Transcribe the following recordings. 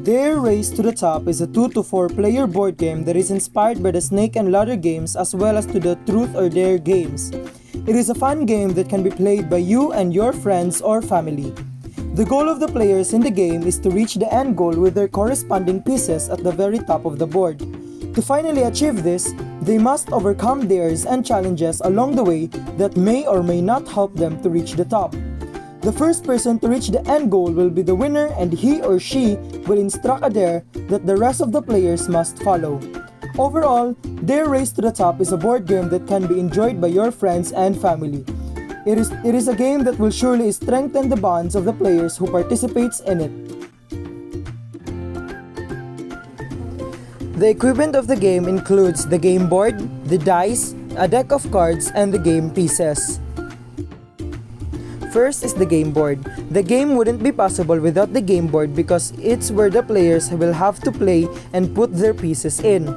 Dare Race to the Top is a 2 to 4 player board game that is inspired by the Snake and Ladder games as well as to the Truth or Dare games. It is a fun game that can be played by you and your friends or family. The goal of the players in the game is to reach the end goal with their corresponding pieces at the very top of the board. To finally achieve this, they must overcome dares and challenges along the way that may or may not help them to reach the top. The first person to reach the end goal will be the winner, and he or she will instruct a dare that the rest of the players must follow. Overall, Dare Race to the Top is a board game that can be enjoyed by your friends and family. It is a game that will surely strengthen the bonds of the players who participates in it. The equipment of the game includes the game board, the dice, a deck of cards, and the game pieces. First is the game board. The game wouldn't be possible without the game board because it's where the players will have to play and put their pieces in.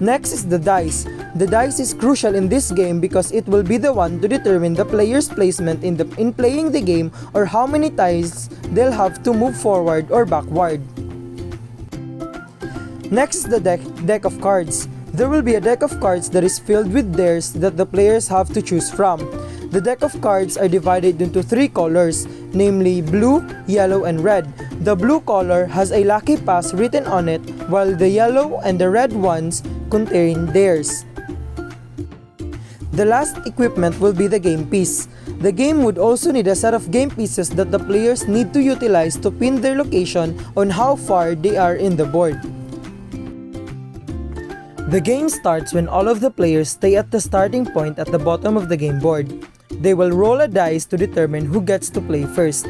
Next is the dice. The dice is crucial in this game because it will be the one to determine the player's placement in playing the game or how many tiles they'll have to move forward or backward. Next is the deck of cards. There will be a deck of cards that is filled with dares that the players have to choose from. The deck of cards are divided into 3 colors, namely blue, yellow, and red. The blue color has a lucky pass written on it, while the yellow and the red ones contain dares. The last equipment will be the game piece. The game would also need a set of game pieces that the players need to utilize to pin their location on how far they are in the board. The game starts when all of the players stay at the starting point at the bottom of the game board. They will roll a dice to determine who gets to play first.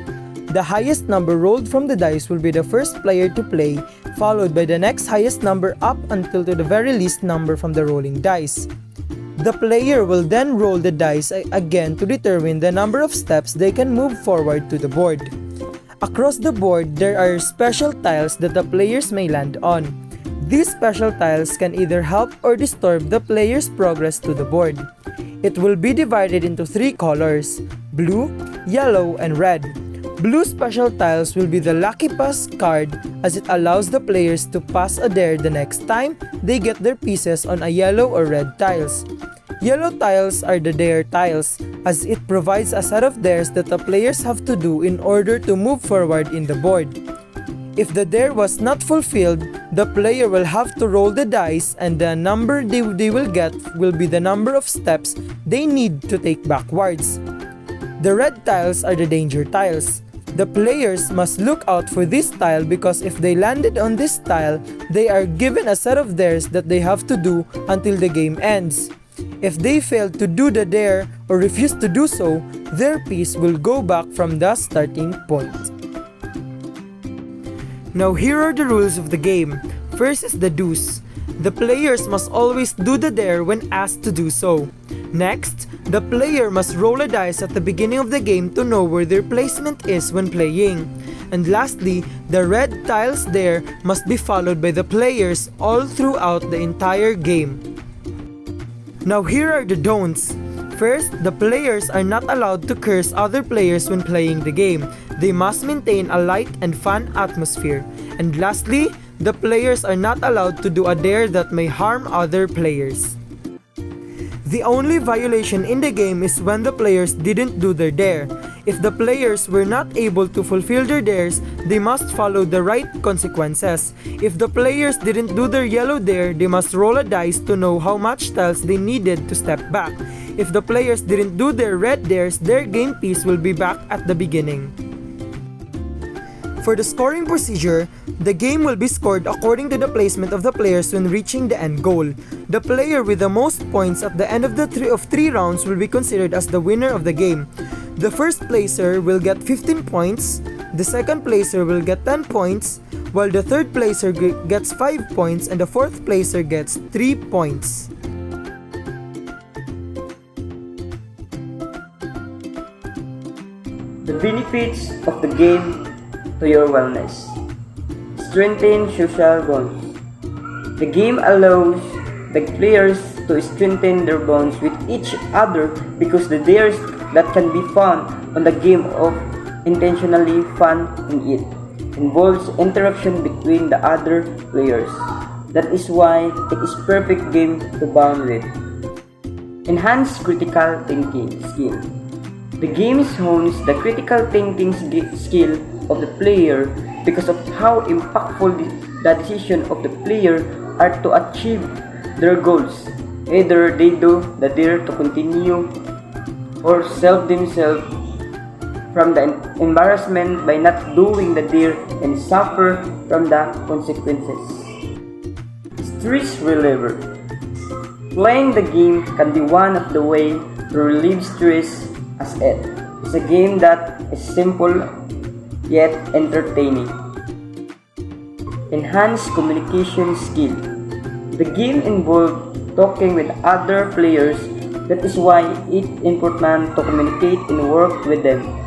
The highest number rolled from the dice will be the first player to play, followed by the next highest number up until to the very least number from the rolling dice. The player will then roll the dice again to determine the number of steps they can move forward to the board. Across the board, there are special tiles that the players may land on. These special tiles can either help or disturb the player's progress to the board. It will be divided into 3 colors, blue, yellow, and red. Blue special tiles will be the lucky pass card as it allows the players to pass a dare the next time they get their pieces on a yellow or red tiles. Yellow tiles are the dare tiles as it provides a set of dares that the players have to do in order to move forward in the board. If the dare was not fulfilled, the player will have to roll the dice and the number they will get will be the number of steps they need to take backwards. The red tiles are the danger tiles. The players must look out for this tile because if they landed on this tile, they are given a set of dares that they have to do until the game ends. If they fail to do the dare or refuse to do so, their piece will go back from the starting point. Now here are the rules of the game. First is the do's. The players must always do the dare when asked to do so. Next, the player must roll a dice at the beginning of the game to know where their placement is when playing. And lastly, the red tiles dare must be followed by the players all throughout the entire game. Now here are the don'ts. First, the players are not allowed to curse other players when playing the game. They must maintain a light and fun atmosphere. And lastly, the players are not allowed to do a dare that may harm other players. The only violation in the game is when the players didn't do their dare. If the players were not able to fulfill their dares, they must follow the right consequences. If the players didn't do their yellow dare, they must roll a dice to know how much tiles they needed to step back. If the players didn't do their red dares, their game piece will be back at the beginning. For the scoring procedure, the game will be scored according to the placement of the players when reaching the end goal. The player with the most points at the end of the 3 rounds will be considered as the winner of the game. The first placer will get 15 points, the second placer will get 10 points, while the third placer gets 5 points and the fourth placer gets 3 points. The benefits of the game to your wellness. Strengthen social bonds. The game allows the players to strengthen their bonds with each other because the dares that can be found on the game of intentionally fun in it. involves interaction between the other players. That is why it is perfect game to bond with. Enhanced critical thinking skill. The game hones the critical thinking skill of the player because of how impactful the decision of the player are to achieve their goals. Either they do the dare to continue or save themselves from the embarrassment by not doing the dare and suffer from the consequences. Stress reliever. Playing the game can be one of the ways to relieve stress as it is a game that is simple yet entertaining. Enhanced communication skill. The game involves talking with other players. That is why it's important to communicate and work with them.